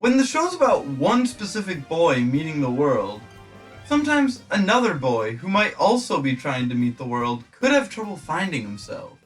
When the show's about one specific boy meeting the world, sometimes another boy who might also be trying to meet the world could have trouble finding himself.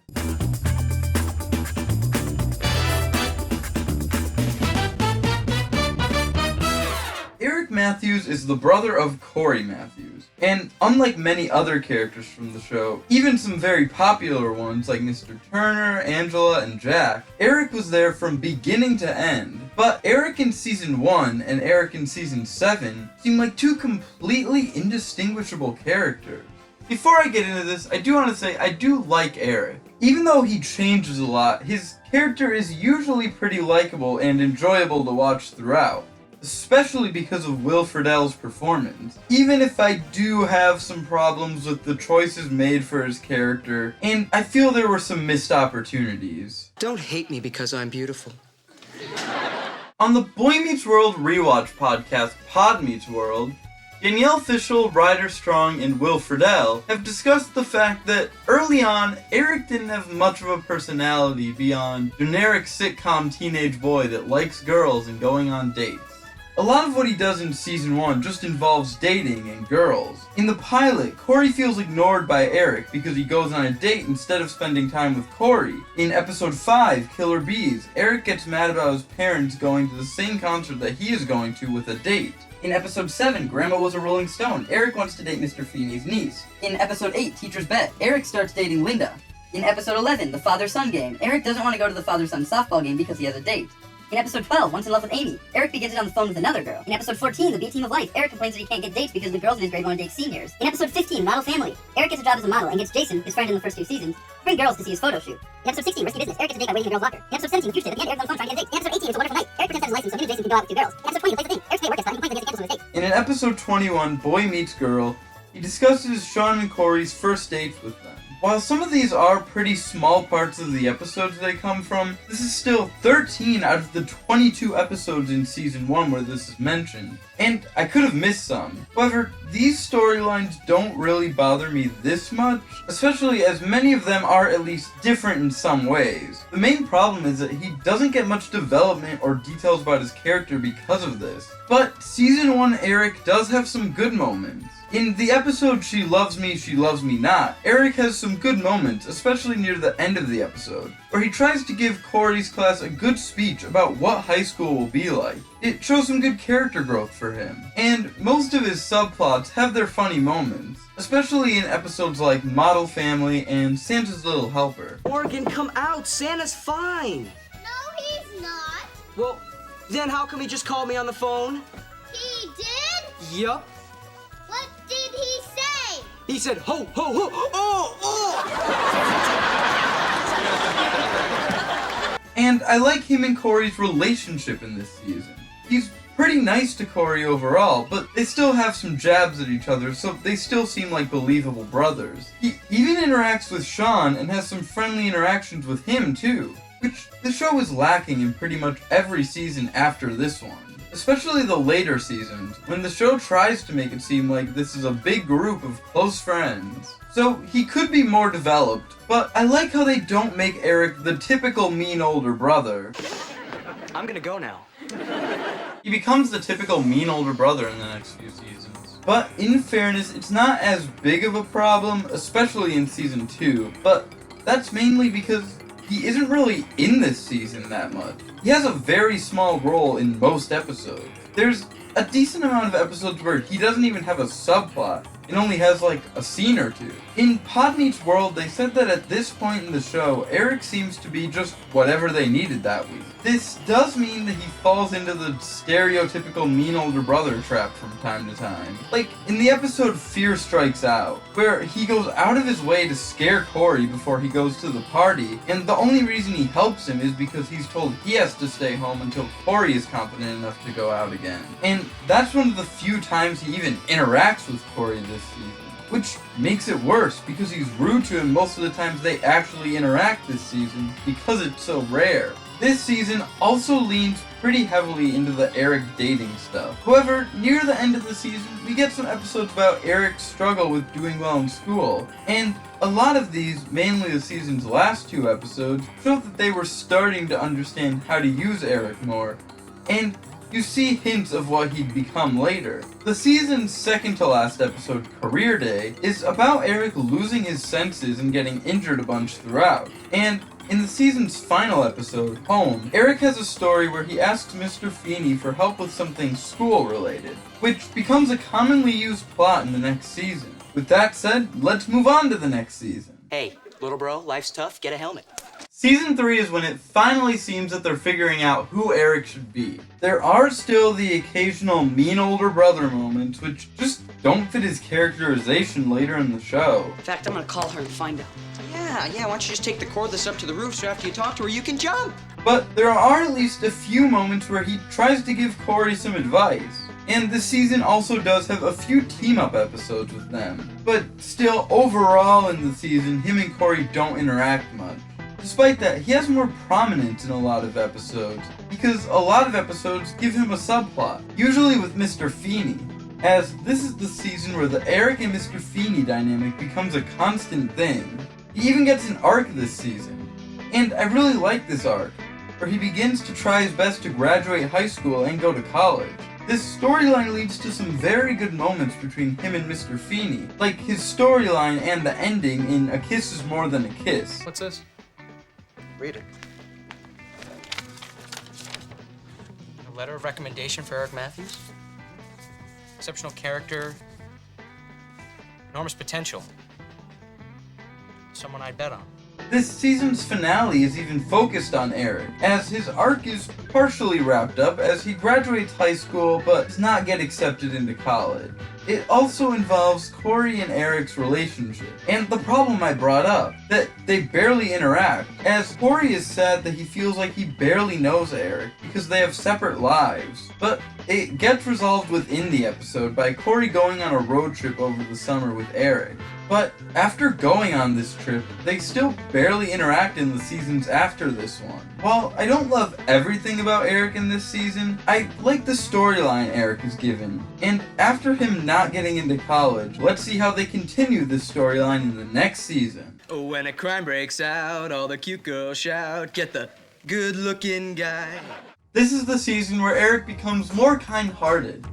Cory Matthews is the brother of Cory Matthews, and unlike many other characters from the show, even some very popular ones like Mr. Turner, Angela, and Jack, Eric was there from beginning to end. But Eric in Season 1 and Eric in Season 7 seem like two completely indistinguishable characters. Before I get into this, I do want to say I do like Eric. Even though he changes a lot, his character is usually pretty likable and enjoyable to watch throughout. Especially because of Will Friedle's performance. Even if I do have some problems with the choices made for his character, and I feel there were some missed opportunities. Don't hate me because I'm beautiful. On the Boy Meets World rewatch podcast, Pod Meets World, Danielle Fishel, Ryder Strong, and Will Friedle have discussed the fact that early on, Eric didn't have much of a personality beyond generic sitcom teenage boy that likes girls and going on dates. A lot of what he does in Season 1 just involves dating and girls. In the pilot, Cory feels ignored by Eric because he goes on a date instead of spending time with Cory. In Episode 5, Killer Bees, Eric gets mad about his parents going to the same concert that he is going to with a date. In Episode 7, Grandma Was a Rolling Stone, Eric wants to date Mr. Feeney's niece. In Episode 8, Teacher's Bet, Eric starts dating Linda. In Episode 11, The Father-Son Game, Eric doesn't want to go to the father-son softball game because he has a date. In Episode 12, Once in Love with Amy, Eric begins it on the phone with another girl. In Episode 14, The B-Team of Life, Eric complains that he can't get dates because the girls in his grade want to date seniors. In Episode 15, Model Family, Eric gets a job as a model and gets Jason, his friend in the first 2 seasons, to bring girls to see his photo shoot. In Episode 16, Risky Business, Eric gets a date by waiting in the girl's locker. In Episode 17, Fugitive, at the end, Eric's on the phone trying to get a date. In Episode 18, It's a Wonderful Night, Eric pretends to have his license so him and Jason can go out with 2 girls. In Episode 20, Plays the Thing, Eric's day at work gets cut and complains that he has to cancel his date. In an Episode 21, Boy Meets Girl, he discusses Sean and Cory's first dates with them. While some of these are pretty small parts of the episodes they come from, this is still 13 out of the 22 episodes in Season 1 where this is mentioned, and I could have missed some. However, these storylines don't really bother me this much, especially as many of them are at least different in some ways. The main problem is that he doesn't get much development or details about his character because of this, but Season 1 Eric does have some good moments. In the episode She Loves Me Not, Eric has some good moments, especially near the end of the episode, where he tries to give Cory's class a good speech about what high school will be like. It shows some good character growth for him, and most of his subplots have their funny moments, especially in episodes like Model Family and Santa's Little Helper. Morgan, come out! Santa's fine! No, he's not. Well, then how come he just called me on the phone? He did? Yup. What did he say? He said, ho, ho, ho, oh, oh! And I like him and Cory's relationship in this season. He's pretty nice to Cory overall, but they still have some jabs at each other, so they still seem like believable brothers. He even interacts with Sean and has some friendly interactions with him too, which the show is lacking in pretty much every season after this one. Especially the later seasons, when the show tries to make it seem like this is a big group of close friends. So he could be more developed, but I like how they don't make Eric the typical mean older brother. I'm gonna go now. He becomes the typical mean older brother in the next few seasons. But in fairness, it's not as big of a problem, especially in Season 2, but that's mainly because he isn't really in this season that much. He has a very small role in most episodes. There's a decent amount of episodes where he doesn't even have a subplot. It only has like a scene or two. In Pod Meets World, they said that at this point in the show, Eric seems to be just whatever they needed that week. This does mean that he falls into the stereotypical mean older brother trap from time to time. Like in the episode Fear Strikes Out, where he goes out of his way to scare Cory before he goes to the party, and the only reason he helps him is because he's told he has to stay home until Cory is confident enough to go out again. And that's one of the few times he even interacts with Cory this season. Which makes it worse, because he's rude to him most of the times they actually interact this season, because it's so rare. This season also leans pretty heavily into the Eric dating stuff. However, near the end of the season, we get some episodes about Eric's struggle with doing well in school, and a lot of these, mainly the season's last 2 episodes, show that they were starting to understand how to use Eric more, and you see hints of what he'd become later. The season's second to last episode, Career Day, is about Eric losing his senses and getting injured a bunch throughout. And in the season's final episode, Home, Eric has a story where he asks Mr. Feeney for help with something school-related, which becomes a commonly used plot in the next season. With that said, let's move on to the next season. Hey, little bro, life's tough. Get a helmet. Season 3 is when it finally seems that they're figuring out who Eric should be. There are still the occasional mean older brother moments, which just don't fit his characterization later in the show. In fact, I'm gonna call her and find out. Yeah, why don't you just take the cordless up to the roof so after you talk to her, you can jump? But there are at least a few moments where he tries to give Cory some advice. And this season also does have a few team-up episodes with them. But still, overall in the season, him and Cory don't interact much. Despite that, he has more prominence in a lot of episodes, because a lot of episodes give him a subplot, usually with Mr. Feeney, as this is the season where the Eric and Mr. Feeney dynamic becomes a constant thing. He even gets an arc this season, and I really like this arc, where he begins to try his best to graduate high school and go to college. This storyline leads to some very good moments between him and Mr. Feeney, like his storyline and the ending in A Kiss Is More Than a Kiss. What's this? Read it. A letter of recommendation for Eric Matthews? Exceptional character, enormous potential. Someone I'd bet on. This season's finale is even focused on Eric, as his arc is partially wrapped up as he graduates high school but does not get accepted into college. It also involves Cory and Eric's relationship, and the problem I brought up, that they barely interact, as Cory is sad that he feels like he barely knows Eric because they have separate lives. But it gets resolved within the episode by Cory going on a road trip over the summer with Eric. But after going on this trip, they still barely interact in the seasons after this one. While I don't love everything about Eric in this season, I like the storyline Eric is given. And after him not getting into college, let's see how they continue this storyline in the next season. Oh, when a crime breaks out, all the cute girls shout, get the good-looking guy. This is the season where Eric becomes more kind-hearted,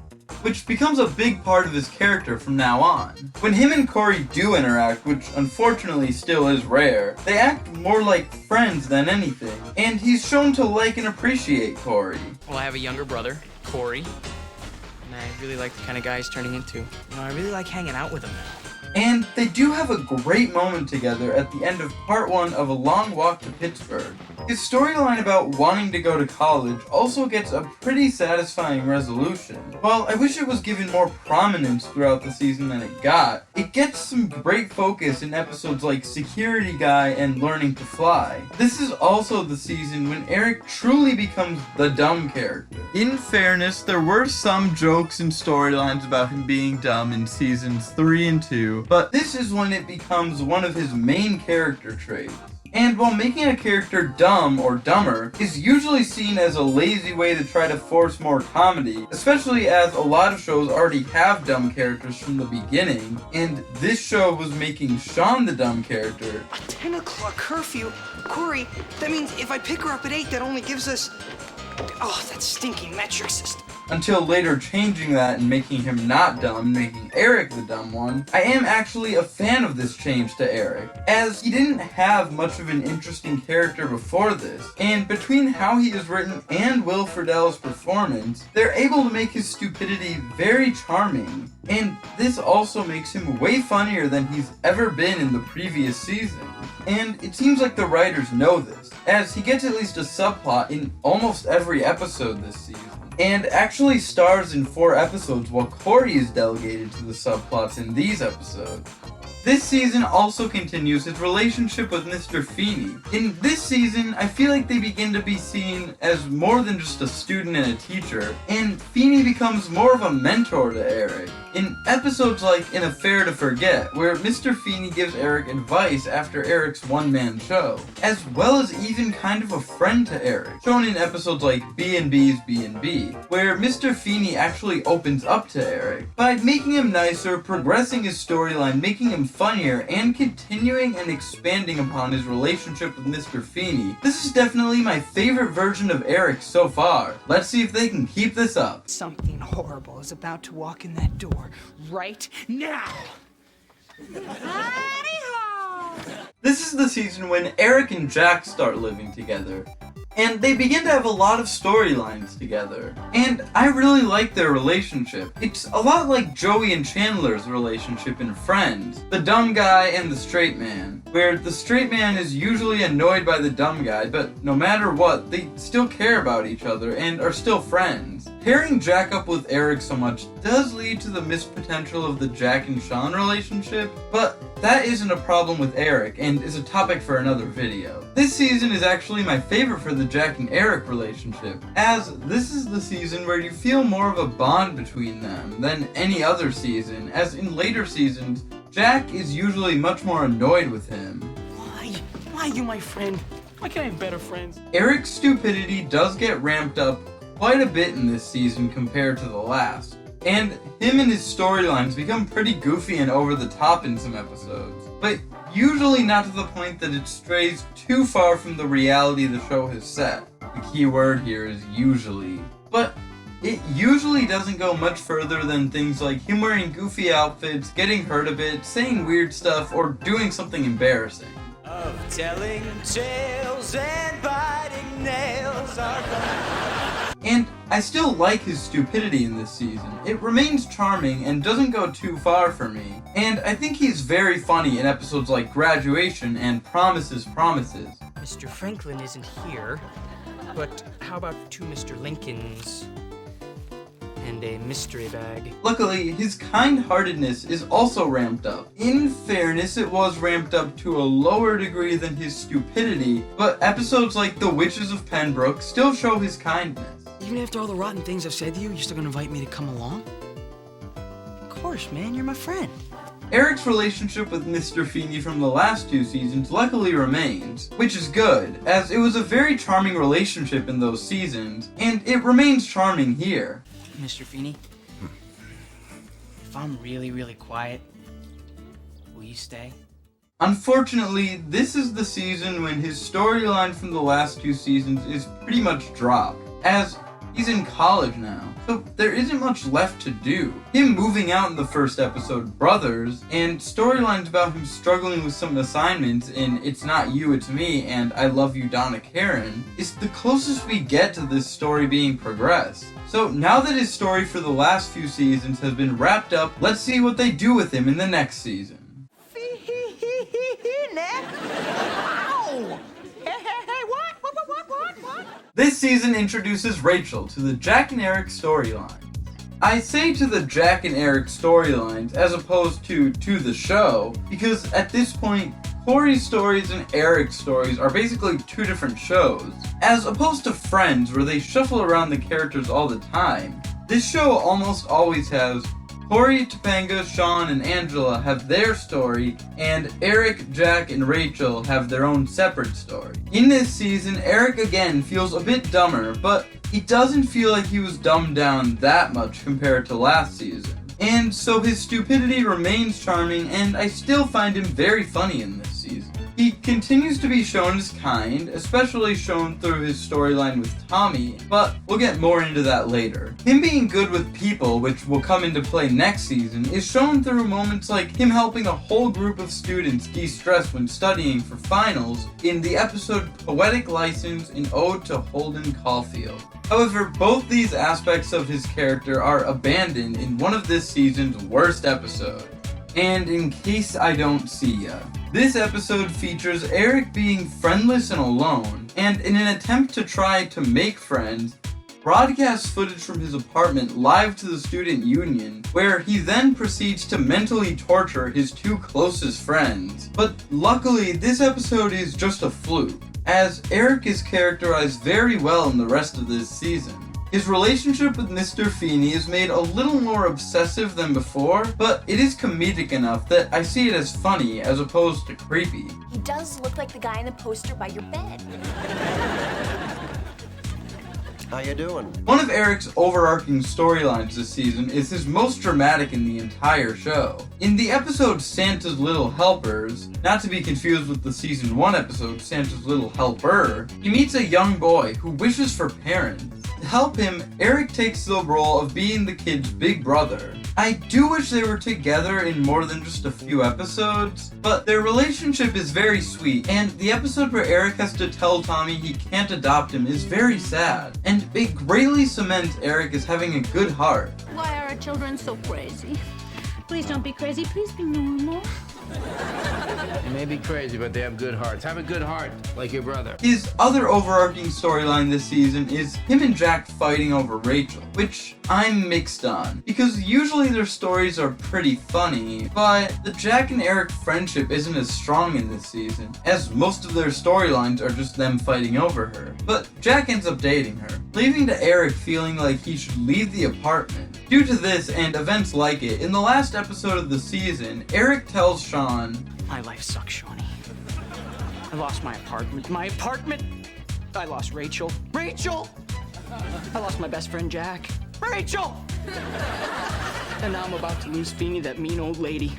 which becomes a big part of his character from now on. When him and Cory do interact, which unfortunately still is rare, they act more like friends than anything, and he's shown to like and appreciate Cory. Well, I have a younger brother, Cory, and I really like the kind of guy he's turning into. I really like hanging out with him now. And they do have a great moment together at the end of part 1 of A Long Walk to Pittsburgh. His storyline about wanting to go to college also gets a pretty satisfying resolution. While I wish it was given more prominence throughout the season than it gets some great focus in episodes like Security Guy and Learning to Fly. This is also the season when Eric truly becomes the dumb character. In fairness, there were some jokes and storylines about him being dumb in seasons 3 and 2, but this is when it becomes one of his main character traits. And while making a character dumb or dumber is usually seen as a lazy way to try to force more comedy, especially as a lot of shows already have dumb characters from the beginning, and this show was making Sean the dumb character. A 10 o'clock curfew? Cory, that means if I pick her up at 8, that only gives us... Oh, that stinking metric system. Until later changing that and making him not dumb, making Eric the dumb one. I am actually a fan of this change to Eric, as he didn't have much of an interesting character before this, and between how he is written and Will Friedle's performance, they're able to make his stupidity very charming, and this also makes him way funnier than he's ever been in the previous season. And it seems like the writers know this, as he gets at least a subplot in almost every episode this season, and actually stars in 4 episodes while Cory is delegated to the subplots in these episodes. This season also continues his relationship with Mr. Feeney. In this season, I feel like they begin to be seen as more than just a student and a teacher, and Feeney becomes more of a mentor to Eric. In episodes like In Affair to Forget, where Mr. Feeney gives Eric advice after Eric's one-man show, as well as even kind of a friend to Eric, shown in episodes like B&B's B&B, where Mr. Feeney actually opens up to Eric by making him nicer, progressing his storyline, making him funnier and continuing and expanding upon his relationship with Mr. Feeney. This is definitely my favorite version of Eric so far. Let's see if they can keep this up. Something horrible is about to walk in that door right now. This is the season when Eric and Jack start living together, and they begin to have a lot of storylines together. And I really like their relationship. It's a lot like Joey and Chandler's relationship in Friends, the dumb guy and the straight man, where the straight man is usually annoyed by the dumb guy, but no matter what, they still care about each other and are still friends. Pairing Jack up with Eric so much does lead to the missed potential of the Jack and Sean relationship, but that isn't a problem with Eric and is a topic for another video. This season is actually my favorite for the Jack and Eric relationship, as this is the season where you feel more of a bond between them than any other season, as in later seasons, Jack is usually much more annoyed with him. Why you my friend? Why can't I have better friends? Eric's stupidity does get ramped up quite a bit in this season compared to the last, and him and his storylines become pretty goofy and over the top in some episodes, but usually not to the point that it strays too far from the reality the show has set. The key word here is usually. But it usually doesn't go much further than things like him wearing goofy outfits, getting hurt a bit, saying weird stuff, or doing something embarrassing. Of telling tales and biting nails are And I still like his stupidity in this season. It remains charming and doesn't go too far for me. And I think he's very funny in episodes like Graduation and Promises, Promises. Mr. Franklin isn't here, but how about two Mr. Lincolns and a mystery bag? Luckily, his kind-heartedness is also ramped up. In fairness, it was ramped up to a lower degree than his stupidity, but episodes like The Witches of Pembroke still show his kindness. Even after all the rotten things I've said to you, you're still gonna invite me to come along? Of course, man, you're my friend. Eric's relationship with Mr. Feeney from the last two seasons luckily remains, which is good, as it was a very charming relationship in those seasons, and it remains charming here. Mr. Feeney, if I'm really, really quiet, will you stay? Unfortunately, this is the season when his storyline from the last two seasons is pretty much dropped, as he's in college now, so there isn't much left to do. Him moving out in the first episode, Brothers, and storylines about him struggling with some assignments in It's Not You, It's Me and I Love You, Donna Karen, is the closest we get to this story being progressed. So now that his story for the last few seasons has been wrapped up, let's see what they do with him in the next season. This season introduces Rachel to the Jack and Eric storyline. I say to the Jack and Eric storylines as opposed to the show, because at this point, Cory's stories and Eric's stories are basically two different shows. As opposed to Friends, where they shuffle around the characters all the time, this show almost always has Cory, Topanga, Sean, and Angela have their story, and Eric, Jack, and Rachel have their own separate story. In this season, Eric again feels a bit dumber, but it doesn't feel like he was dumbed down that much compared to last season. And so his stupidity remains charming, and I still find him very funny in this season. He continues to be shown as kind, especially shown through his storyline with Tommy, but we'll get more into that later. Him being good with people, which will come into play next season, is shown through moments like him helping a whole group of students de-stress when studying for finals in the episode Poetic License, an Ode to Holden Caulfield. However, both these aspects of his character are abandoned in one of this season's worst episodes. And in case I don't see ya, this episode features Eric being friendless and alone, and in an attempt to try to make friends, broadcasts footage from his apartment live to the student union, where he then proceeds to mentally torture his two closest friends. But luckily, this episode is just a fluke, as Eric is characterized very well in the rest of this season. His relationship with Mr. Feeney is made a little more obsessive than before, but it is comedic enough that I see it as funny as opposed to creepy. He does look like the guy in the poster by your bed. How you doing? One of Eric's overarching storylines this season is his most dramatic in the entire show. In the episode Santa's Little Helpers, not to be confused with the season 1 episode Santa's Little Helper, he meets a young boy who wishes for parents. To help him, Eric takes the role of being the kid's big brother. I do wish they were together in more than just a few episodes, but their relationship is very sweet, and the episode where Eric has to tell Tommy he can't adopt him is very sad, and it greatly cements Eric as having a good heart. Why are our children so crazy? Please don't be crazy. Please be normal. They may be crazy, but they have good hearts. Have a good heart, like your brother. His other overarching storyline this season is him and Jack fighting over Rachel, which I'm mixed on, because usually their stories are pretty funny, but the Jack and Eric friendship isn't as strong in this season, as most of their storylines are just them fighting over her. But Jack ends up dating her, leaving to Eric feeling like he should leave the apartment. Due to this and events like it, in the last episode of the season, Eric tells Sean, My life sucks, Shawnee. I lost my apartment. My apartment! I lost Rachel. Rachel! I lost my best friend, Jack. Rachel! And now I'm about to lose Feeny, that mean old lady.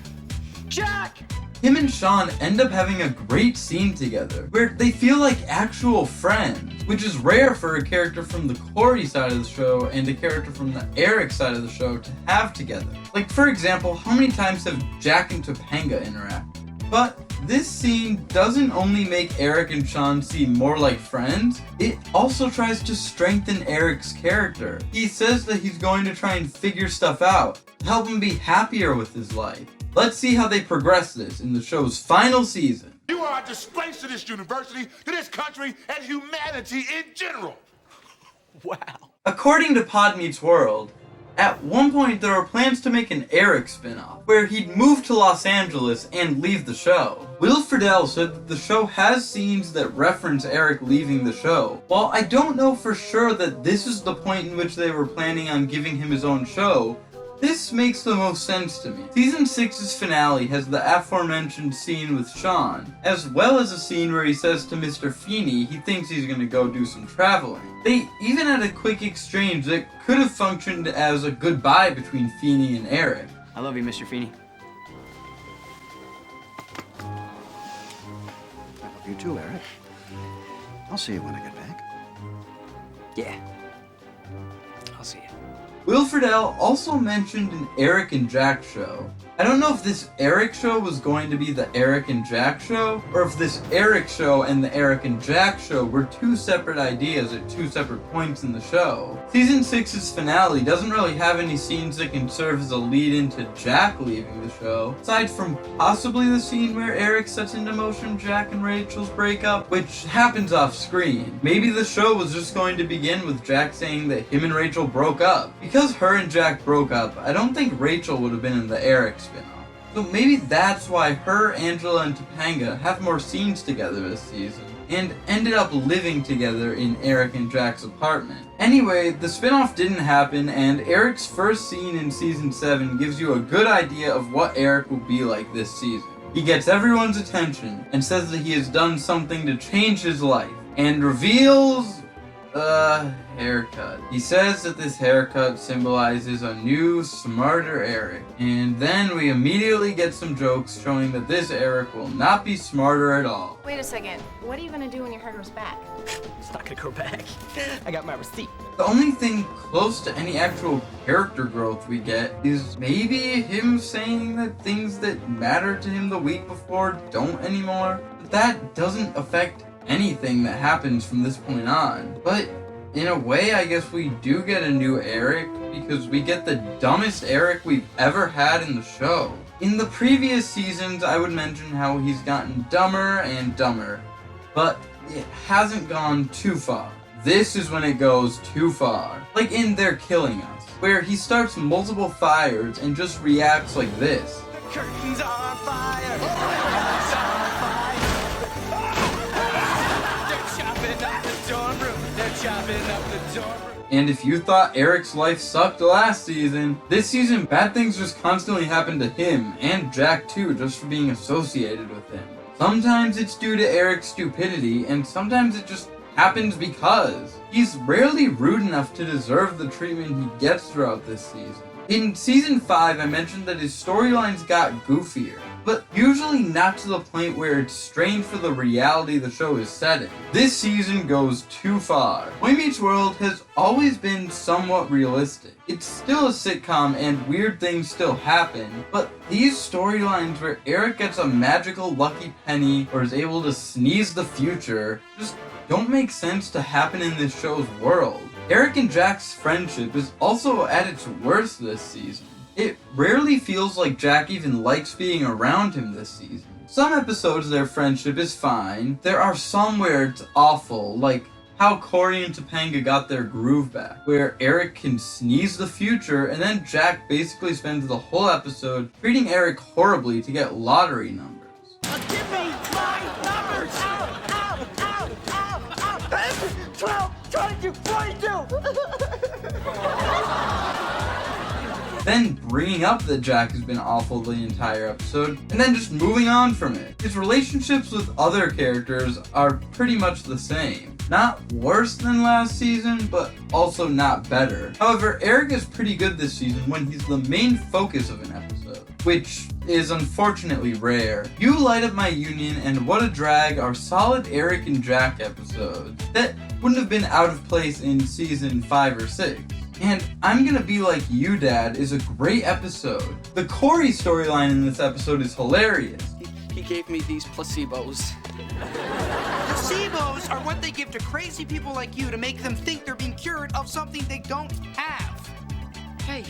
Jack! him and Sean end up having a great scene together, where they feel like actual friends, which is rare for a character from the Cory side of the show and a character from the Eric side of the show to have together. Like, for example, how many times have Jack and Topanga interacted? But this scene doesn't only make Eric and Sean seem more like friends, it also tries to strengthen Eric's character. He says that he's going to try and figure stuff out, to help him be happier with his life. Let's see how they progress this in the show's final season. You are a disgrace to this university, to this country, and humanity in general. Wow. According to Pod Meets World, at one point there were plans to make an Eric spin-off, where he'd move to Los Angeles and leave the show. Will Friedle said that the show has scenes that reference Eric leaving the show. While I don't know for sure that this is the point in which they were planning on giving him his own show, this makes the most sense to me. Season 6's finale has the aforementioned scene with Sean, as well as a scene where he says to Mr. Feeney he thinks he's gonna go do some traveling. They even had a quick exchange that could have functioned as a goodbye between Feeney and Eric. I love you, Mr. Feeney. I love you too, Eric. I'll see you when I get back. Yeah. I'll see you. Will Friedle also mentioned an Eric and Jack show. I don't know if this Eric show was going to be the Eric and Jack show, or if this Eric show and the Eric and Jack show were two separate ideas at two separate points in the show. Season 6's finale doesn't really have any scenes that can serve as a lead into Jack leaving the show, aside from possibly the scene where Eric sets into motion Jack and Rachel's breakup, which happens off screen. Maybe the show was just going to begin with Jack saying that him and Rachel broke up. Because her and Jack broke up, I don't think Rachel would have been in the Eric spin-off. So maybe that's why her, Angela, and Topanga have more scenes together this season, and ended up living together in Eric and Jack's apartment. Anyway, the spin-off didn't happen, and Eric's first scene in Season 7 gives you a good idea of what Eric will be like this season. He gets everyone's attention, and says that he has done something to change his life, and reveals haircut. He says that this haircut symbolizes a new, smarter Eric. And then we immediately get some jokes showing that this Eric will not be smarter at all. Wait a second. What are you gonna do when your hair grows back? It's not gonna go back. I got my receipt. The only thing close to any actual character growth we get is maybe him saying that things that mattered to him the week before don't anymore. But that doesn't affect anything that happens from this point on. But in a way, I guess we do get a new Eric, because we get the dumbest Eric we've ever had in the show. In the previous seasons, I would mention how he's gotten dumber and dumber, but it hasn't gone too far. This is when it goes too far. Like in They're Killing Us, where he starts multiple fires and just reacts like this. The curtains are on fire. The curtains are on fire. They're chopping up the dorm room. They're chopping up the dorm room. And if you thought Eric's life sucked last season, this season bad things just constantly happen to him, and Jack too, just for being associated with him. Sometimes it's due to Eric's stupidity, and sometimes it just happens because he's rarely rude enough to deserve the treatment he gets throughout this season. In season 5, I mentioned that his storylines got goofier, but usually not to the point where it's strained for the reality the show is set in. This season goes too far. Boy Meets World has always been somewhat realistic. It's still a sitcom and weird things still happen, but these storylines where Eric gets a magical lucky penny or is able to sneeze the future just don't make sense to happen in this show's world. Eric and Jack's friendship is also at its worst this season. It rarely feels like Jack even likes being around him this season. Some episodes their friendship is fine. There are some where it's awful, like how Cory and Topanga got their groove back, where Eric can sneeze the future and then Jack basically spends the whole episode treating Eric horribly to get lottery numbers. Give me my numbers! Ow, ow, ow, ow, ow! 12, 22, 42! Then bringing up that Jack has been awful the entire episode, and then just moving on from it. His relationships with other characters are pretty much the same. Not worse than last season, but also not better. However, Eric is pretty good this season when he's the main focus of an episode, which is unfortunately rare. You Light Up My Union and What a Drag are solid Eric and Jack episodes that wouldn't have been out of place in season 5 or 6. And I'm Gonna Be Like You, Dad is a great episode. The Cory storyline in this episode is hilarious. He gave me these placebos. Placebos are what they give to crazy people like you to make them think they're being cured of something they don't have. Hey,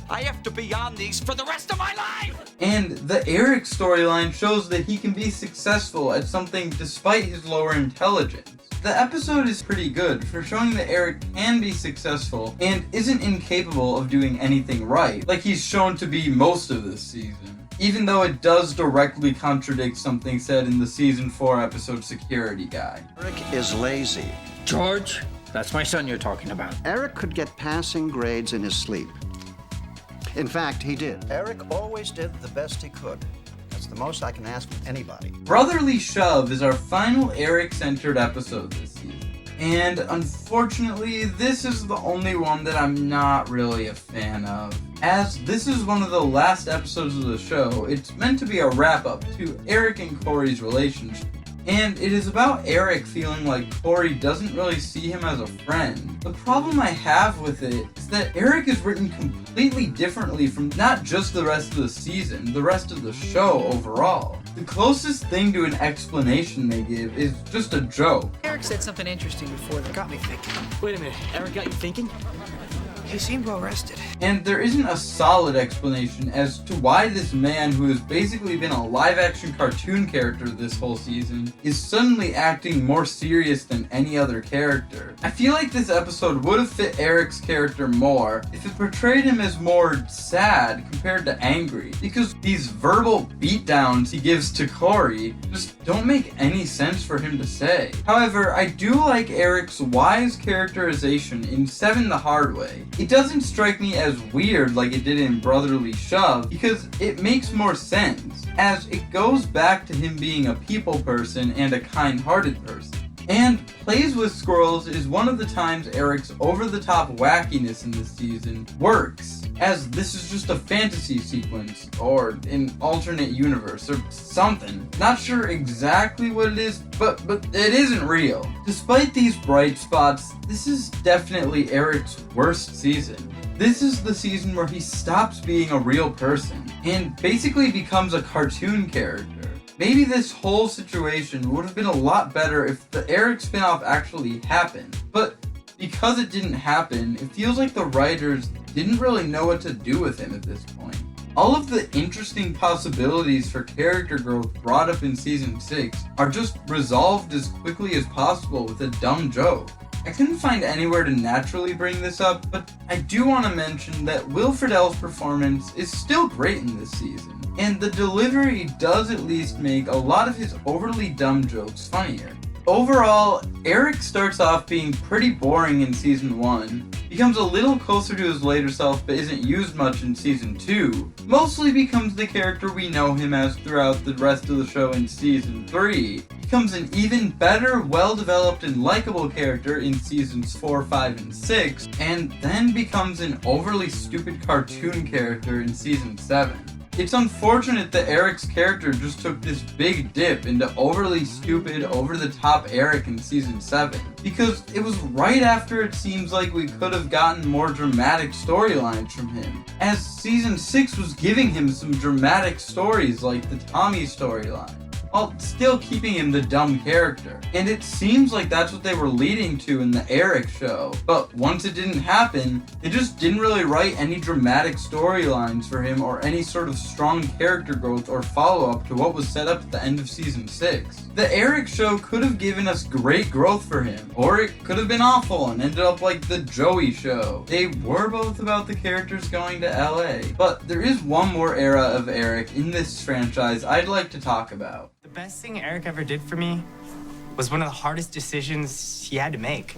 I have to be on these for the rest of my life! And the Eric storyline shows that he can be successful at something despite his lower intelligence. The episode is pretty good for showing that Eric can be successful and isn't incapable of doing anything right, like he's shown to be most of this season, even though it does directly contradict something said in the season 4 episode Security Guy. Eric is lazy. George, that's my son you're talking about. Eric could get passing grades in his sleep. In fact, he did. Eric always did the best he could. That's the most I can ask from anybody. Brotherly Shove is our final Eric-centered episode this season. And unfortunately, this is the only one that I'm not really a fan of. As this is one of the last episodes of the show, it's meant to be a wrap-up to Eric and Cory's relationship. And it is about Eric feeling like Cory doesn't really see him as a friend. The problem I have with it is that Eric is written completely differently from not just the rest of the season, the rest of the show overall. The closest thing to an explanation they give is just a joke. Eric said something interesting before that got me thinking. Wait a minute, Eric got you thinking? He seemed well rested. And there isn't a solid explanation as to why this man who has basically been a live-action cartoon character this whole season is suddenly acting more serious than any other character. I feel like this episode would have fit Eric's character more if it portrayed him as more sad compared to angry, because these verbal beatdowns he gives to Cory just don't make any sense for him to say. However, I do like Eric's wise characterization in 7 the Hard Way. It doesn't strike me as weird like it did in Brotherly Shove because it makes more sense, as it goes back to him being a people person and a kind-hearted person. And Plays with Squirrels is one of the times Eric's over-the-top wackiness in this season works, as this is just a fantasy sequence, or an alternate universe, or something. Not sure exactly what it is, but it isn't real. Despite these bright spots, this is definitely Eric's worst season. This is the season where he stops being a real person, and basically becomes a cartoon character. Maybe this whole situation would have been a lot better if the Eric spinoff actually happened, but because it didn't happen, it feels like the writers didn't really know what to do with him at this point. All of the interesting possibilities for character growth brought up in season 6 are just resolved as quickly as possible with a dumb joke. I couldn't find anywhere to naturally bring this up, but I do want to mention that Will Friedle's performance is still great in this season, and the delivery does at least make a lot of his overly dumb jokes funnier. Overall, Eric starts off being pretty boring in season 1, becomes a little closer to his later self but isn't used much in Season 2, mostly becomes the character we know him as throughout the rest of the show in Season 3, becomes an even better, well-developed and likable character in Seasons 4, 5, and 6, and then becomes an overly stupid cartoon character in Season 7. It's unfortunate that Eric's character just took this big dip into overly stupid, over-the-top Eric in Season 7, because it was right after it seems like we could have gotten more dramatic storylines from him, as Season 6 was giving him some dramatic stories like the Tommy storyline, while still keeping him the dumb character. And it seems like that's what they were leading to in the Eric show. But once it didn't happen, they just didn't really write any dramatic storylines for him or any sort of strong character growth or follow-up to what was set up at the end of Season 6. The Eric show could have given us great growth for him, or it could have been awful and ended up like the Joey show. They were both about the characters going to LA. But there is one more era of Eric in this franchise I'd like to talk about. The best thing Eric ever did for me was one of the hardest decisions he had to make.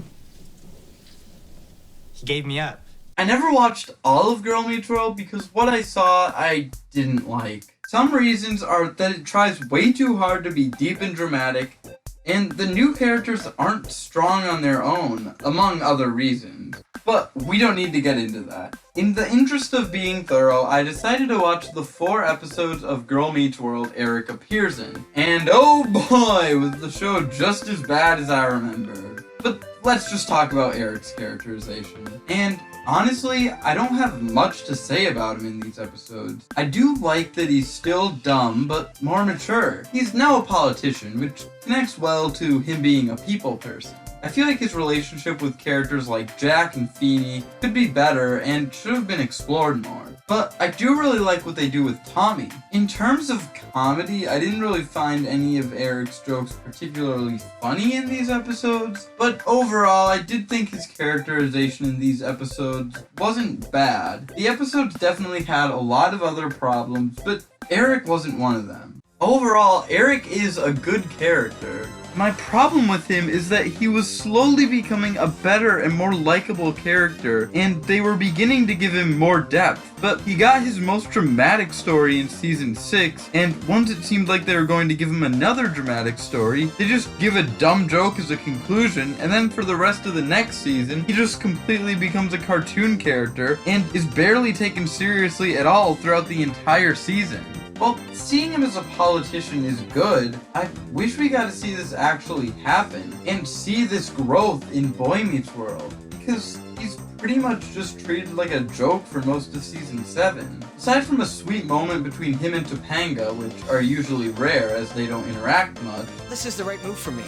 He gave me up. I never watched all of Girl Meets World because what I saw I didn't like. Some reasons are that it tries way too hard to be deep and dramatic, and the new characters aren't strong on their own, among other reasons. But we don't need to get into that. In the interest of being thorough, I decided to watch the 4 episodes of Girl Meets World Eric appears in. And oh boy, was the show just as bad as I remembered. But let's just talk about Eric's characterization. And honestly, I don't have much to say about him in these episodes. I do like that he's still dumb, but more mature. He's now a politician, which connects well to him being a people person. I feel like his relationship with characters like Jack and Feeney could be better and should have been explored more. But I do really like what they do with Tommy. In terms of comedy, I didn't really find any of Eric's jokes particularly funny in these episodes, but overall I did think his characterization in these episodes wasn't bad. The episodes definitely had a lot of other problems, but Eric wasn't one of them. Overall, Eric is a good character. My problem with him is that he was slowly becoming a better and more likable character, and they were beginning to give him more depth. But he got his most dramatic story in Season 6, and once it seemed like they were going to give him another dramatic story, they just give a dumb joke as a conclusion, and then for the rest of the next season, he just completely becomes a cartoon character, and is barely taken seriously at all throughout the entire season. While seeing him as a politician is good, I wish we got to see this actually happen, and see this growth in Boy Meets World, because he's pretty much just treated like a joke for most of Season 7. Aside from a sweet moment between him and Topanga, which are usually rare as they don't interact much. This is the right move for me.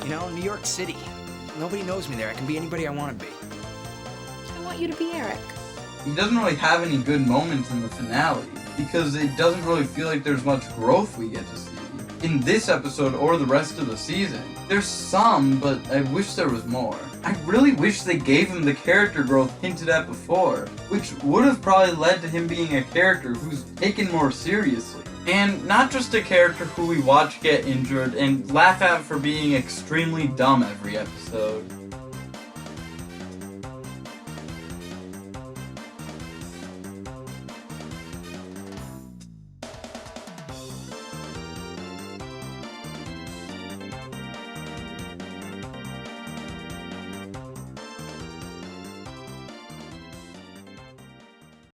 You know, New York City. Nobody knows me there. I can be anybody I want to be. I want you to be Eric. He doesn't really have any good moments in the finale, because it doesn't really feel like there's much growth we get to see in this episode or the rest of the season. There's some, but I wish there was more. I really wish they gave him the character growth hinted at before, which would have probably led to him being a character who's taken more seriously. And not just a character who we watch get injured and laugh at for being extremely dumb every episode.